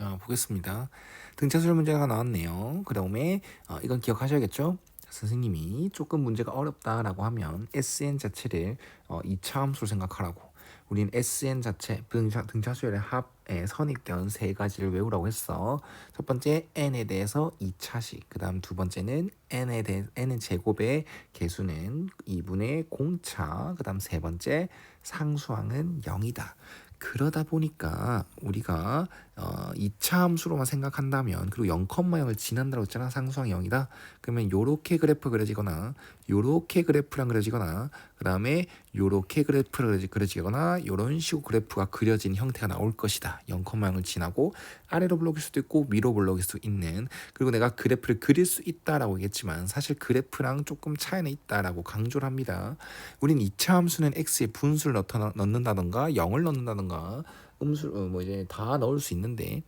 자, 보겠습니다. 등차수열 문제가 나왔네요. 그 다음에 이건 기억하셔야겠죠? 선생님이 조금 문제가 어렵다라고 하면 SN 자체를 2차 함수로 생각하라고. 우린 SN 자체, 등차수열의 합에 선입된 세 가지를 외우라고 했어. 첫 번째 n에 대해서 2차식, 그 다음 두 번째는 n의 제곱의 개수는 2분의 공차, 그 다음 세 번째 상수항은 0이다. 그러다 보니까 우리가 2차 함수로만 생각한다면, 그리고 0,0을 지난다고 했잖아. 상수항 0이다. 그러면 요렇게 그래프 그려지거나 요렇게 그래프랑 그려지거나 그 다음에 요렇게 그래프를 그려지거나 요런 식으로 그래프가 그려진 형태가 나올 것이다. 0,0을 지나고 아래로 블록일 수도 있고 위로 블록일 수도 있는. 그리고 내가 그래프를 그릴 수 있다라고 얘기했지만 사실 그래프랑 조금 차이는 있다라고 강조를 합니다. 우린 2차 함수는 x에 분수를 넣는다던가 0을 넣는다던가 음수 뭐 이제 다 넣을 수 있는데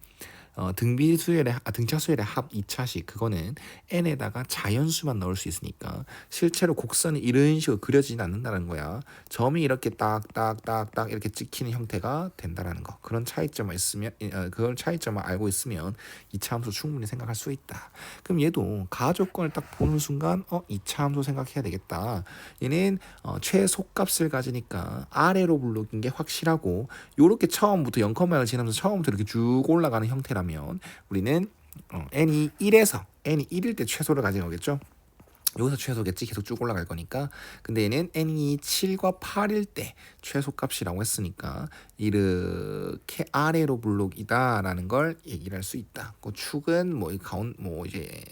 등차수열의 합 2차식 그거는 n에다가 자연수만 넣을 수 있으니까 실제로 곡선이 이런 식으로 그려지진 않는다는 거야. 점이 이렇게 딱딱딱딱 이렇게 찍히는 형태가 된다라는 거. 그런 차이점을 있으면 그걸 차이점을 알고 있으면 2차 함수 충분히 생각할 수 있다. 그럼 얘도 가조건을 딱 보는 순간 2차 함수 생각해야 되겠다. 얘는 최소값을 가지니까 아래로 블록인 게 확실하고 요렇게 처음부터 0,를 지나면서 처음부터 이렇게 쭉 올라가는 형태라면 우리는 n이 1에서 n이 1일 때 최소를 가진 거겠죠. 여기서 최소겠지. 계속 쭉 올라갈 거니까. 근데 얘는 n이 7과 8일 때 최소값이라고 했으니까 이렇게 아래로 블록이다라는 걸 얘기를 할 수 있다. 그 축은 뭐 이제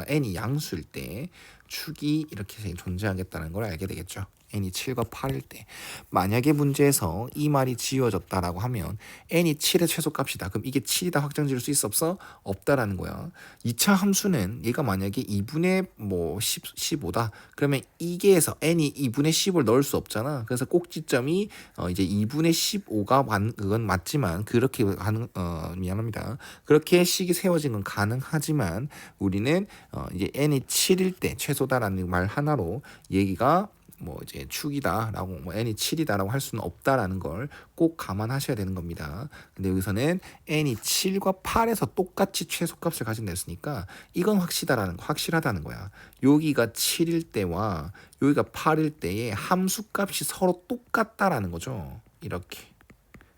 n이 양수일 때 축이 이렇게 존재하겠다는 걸 알게 되겠죠. n이 7과 8일 때 만약에 문제에서 이 말이 지워졌다라고 하면 n이 7의 최소값이다. 그럼 이게 7이다 확정 지을 수 있어 없어? 없다라는 거야. 2차 함수는 얘가 만약에 2분의 15다. 그러면 이게에서 n이 2분의 10을 넣을 수 없잖아. 그래서 꼭지점이 이제 2분의 15가 그건 맞지만 그렇게 미안합니다. 그렇게 식이 세워진 건 가능하지만 우리는 이제 n이 7일 때 최소다라는 말 하나로 얘기가 뭐 이제 축이다라고 뭐 n이 7이다라고 할 수는 없다라는 걸 꼭 감안하셔야 되는 겁니다. 근데 여기서는 n이 7과 8에서 똑같이 최소값을 가진다 했으니까 이건 확실하다는 거야. 여기가 7일 때와 여기가 8일 때의 함수값이 서로 똑같다라는 거죠. 이렇게.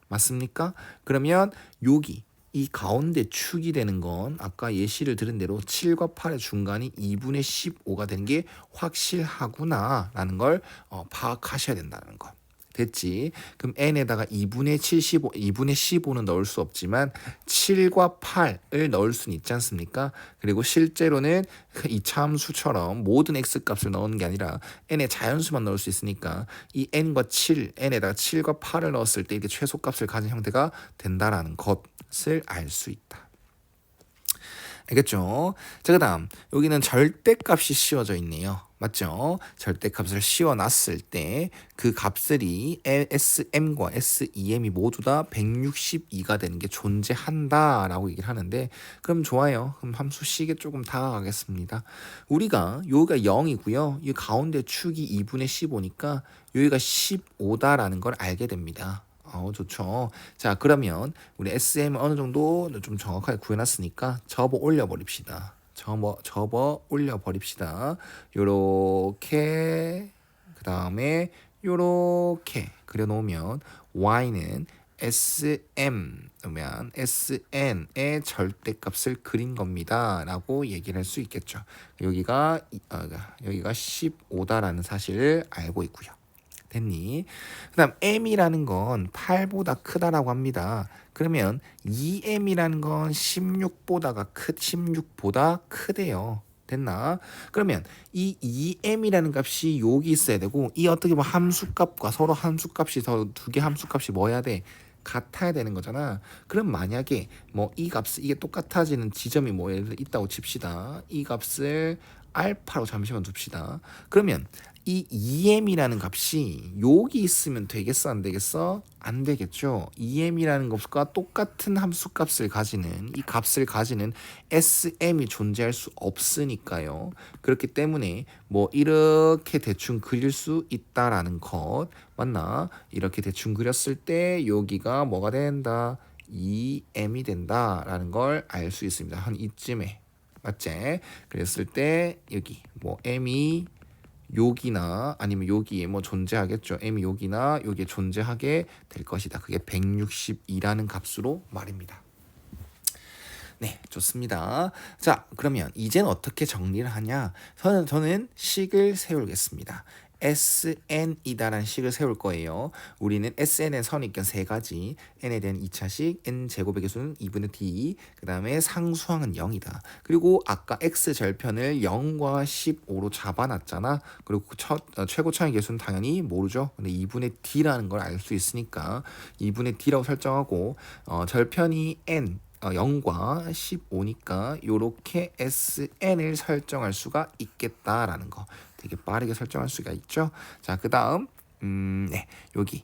맞습니까? 그러면 여기 이 가운데 축이 되는 건 아까 예시를 들은 대로 7과 8의 중간이 2분의 15가 된 게 확실하구나 라는 걸 파악하셔야 된다는 거. 됐지? 그럼 n에다가 2분의 75, 2분의 15는 넣을 수 없지만 7과 8을 넣을 수는 있지 않습니까? 그리고 실제로는 이 참수처럼 모든 x 값을 넣는 게 아니라 n의 자연수만 넣을 수 있으니까 이 n과 7, n에다가 7과 8을 넣었을 때 이렇게 최소값을 가진 형태가 된다라는 것을 알 수 있다. 알겠죠? 자, 그 다음 여기는 절대값이 씌워져 있네요. 맞죠? 절대값을 씌워놨을 때 그 값들이 SM과 SEM이 모두 다 162가 되는 게 존재한다라고 얘기를 하는데 그럼 좋아요. 그럼 함수 C에 조금 다가가겠습니다. 우리가 여기가 0이고요. 이 가운데 축이 2분의 15니까 여기가 15다라는 걸 알게 됩니다. 좋죠. 자, 그러면 우리 SM 어느 정도 좀 정확하게 구해놨으니까 접어 올려버립시다. 접어 올려버립시다. 요렇게 그 다음에 요렇게 그려놓으면 y는 SM 그러면 SN의 절대값을 그린 겁니다 라고 얘기를 할 수 있겠죠. 여기가 15다라는 사실을 알고 있고요. 됐니? 그 다음 m이라는 건 8보다 크다라고 합니다. 그러면 2m이라는 건 16보다 크대요. 됐나? 그러면 이 2m이라는 값이 여기 있어야 되고 이 어떻게 보면 함수값과 서로 함수값이 두 개 함수값이 뭐 해야 돼? 같아야 되는 거잖아. 그럼 만약에 뭐 이 값 이게 똑같아지는 지점이 뭐 예를 들어 있다고 칩시다. 이 값을 알파로 잠시만 둡시다. 그러면 이 EM이라는 값이 여기 있으면 되겠어 안 되겠어? 안 되겠죠. EM이라는 값과 똑같은 함수값을 가지는 이 값을 가지는 SM이 존재할 수 없으니까요. 그렇기 때문에 뭐 이렇게 대충 그릴 수 있다라는 것 맞나? 이렇게 대충 그렸을 때 여기가 뭐가 된다? 2m이 된다라는 걸 알 수 있습니다. 한 이쯤에 맞지? 그랬을 때 여기 뭐 m이 여기나 아니면 여기에 뭐 존재하겠죠. m이 여기나 여기에 존재하게 될 것이다. 그게 162라는 값으로 말입니다. 네, 좋습니다. 자, 그러면 이제는 어떻게 정리를 하냐? 저는 식을 세우겠습니다. SN이다라는 식을 세울 거예요. 우리는 SN의 선이 있긴 세 가지. n에 대한 2차식, n 제곱의 개수는 2분의 d, 그 다음에 상수항은 0이다. 그리고 아까 x 절편을 0과 15로 잡아놨잖아. 그리고 최고 차의 개수는 당연히 모르죠. 근데 2분의 d라는 걸 알 수 있으니까 2분의 d라고 설정하고 절편이 n 0과 15니까 요렇게 SN을 설정할 수가 있겠다라는 거 되게 빠르게 설정할 수가 있죠. 자, 그 다음 네, 여기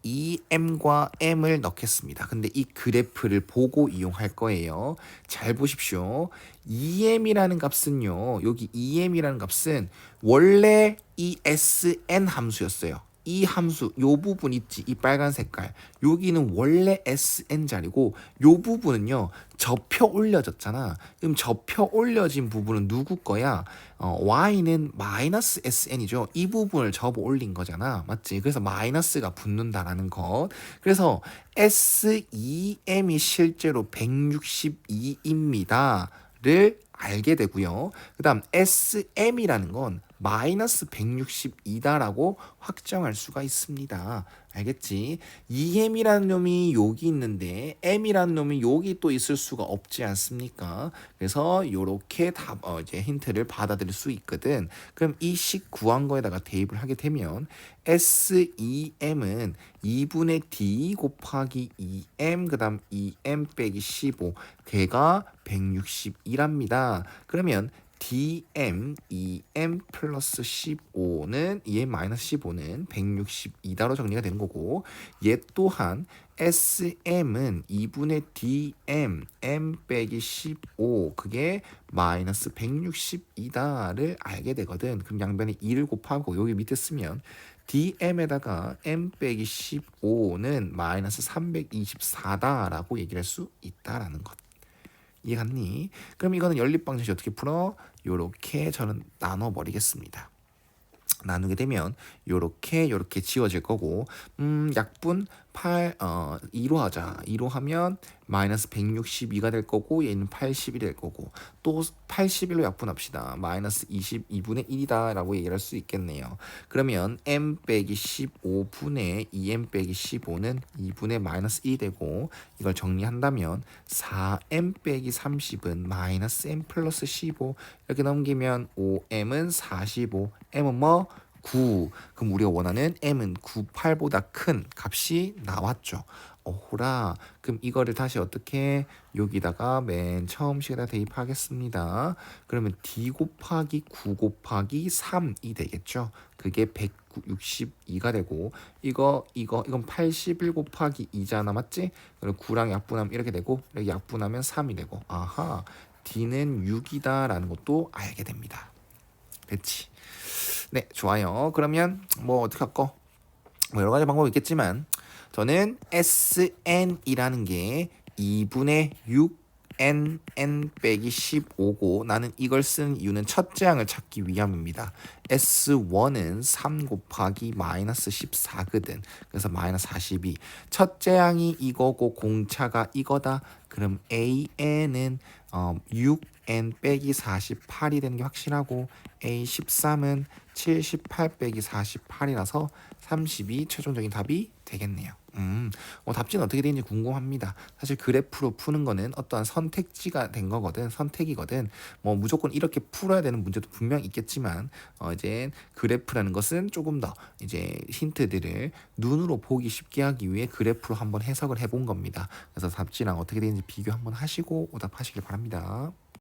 2m과 m을 넣겠습니다. 근데 이 그래프를 보고 이용할 거예요. 잘 보십시오. 2m이라는 값은요. 여기 2m이라는 값은 원래 이 SN 함수였어요. 이 함수 요 부분 있지, 이 빨간 색깔, 여기는 원래 SN 자리고 요 부분은요 접혀 올려졌잖아. 그럼 접혀 올려진 부분은 누구 거야? y는 마이너스 SN이죠. 이 부분을 접어 올린 거잖아, 맞지? 그래서 마이너스가 붙는다라는 것. 그래서 S2m이 실제로 162입니다를 알게 되고요. 그 다음 SM이라는 건 마이너스 162다라고 확정할 수가 있습니다. 알겠지? 2m이라는 놈이 여기 있는데 m이라는 놈이 여기 또 있을 수가 없지 않습니까? 그래서 요렇게 이제 힌트를 받아들일 수 있거든. 그럼 이 식 구한 거에다가 대입을 하게 되면 S2m은 2분의 d 곱하기 2m 그 다음 2m 빼기 15 걔가 161합니다. 그러면 dm 2m 플러스 15는 2m 마이너스 15는 162다로 정리가 되는 거고, 얘 또한 sm은 2분의 dm m 빼기 15 그게 마이너스 162다를 알게 되거든. 그럼 양변에 2를 곱하고 여기 밑에 쓰면 dm에다가 m 빼기 15는 마이너스 324다라고 얘기할 수 있다라는 것. 이해갔니? 그럼 이거는 연립방정식 어떻게 풀어? 요렇게 저는 나눠버리겠습니다. 나누게 되면 요렇게 지워질 거고, 약분 2로 하자. 2로 하면 마이너스 162가 될 거고, 얘는 80이 될 거고, 또 81로 약분합시다. 마이너스 22분의 1이다 라고 얘기를 할 수 있겠네요. 그러면 m 빼기 15분의 2m 빼기 15는 2분의 마이너스 1이 되고, 이걸 정리한다면 4m 빼기 30은 마이너스 m 플러스 15 이렇게 넘기면 5m은 45, m은 뭐? 9. 그럼 우리가 원하는 m은 98보다 큰 값이 나왔죠. 오호라. 그럼 이거를 다시 어떻게 여기다가 맨 처음 식에다 대입하겠습니다. 그러면 d 곱하기 9 곱하기 3이 되겠죠. 그게 162가 되고, 이건 81 곱하기 2잖아, 맞지? 그리고 9랑 약분하면 이렇게 되고, 이렇게 약분하면 3이 되고, 아하, d는 6이다 라는 것도 알게 됩니다. 됐지? 네, 좋아요. 그러면 뭐 어떻게 할까? 뭐 여러 가지 방법이 있겠지만 저는 SN이라는 게 2분의 6n 빼기 15고, 나는 이걸 쓴 이유는 첫째 항을 찾기 위함입니다. S1은 3 곱하기 마이너스 14거든. 그래서 마이너스 42. 첫째 항이 이거고 공차가 이거다. 그럼 AN은 6n 빼기 48이 되는 게 확실하고, A13은 78 빼기 48이라서 30이 최종적인 답이 되겠네요. 답지는 어떻게 되는지 궁금합니다. 사실 그래프로 푸는 거는 어떠한 선택지가 된 거거든, 선택이거든. 뭐 무조건 이렇게 풀어야 되는 문제도 분명 있겠지만, 이제 그래프라는 것은 조금 더 이제 힌트들을 눈으로 보기 쉽게 하기 위해 그래프로 한번 해석을 해본 겁니다. 그래서 답지랑 어떻게 되는지 비교 한번 하시고 오답하시길 바랍니다.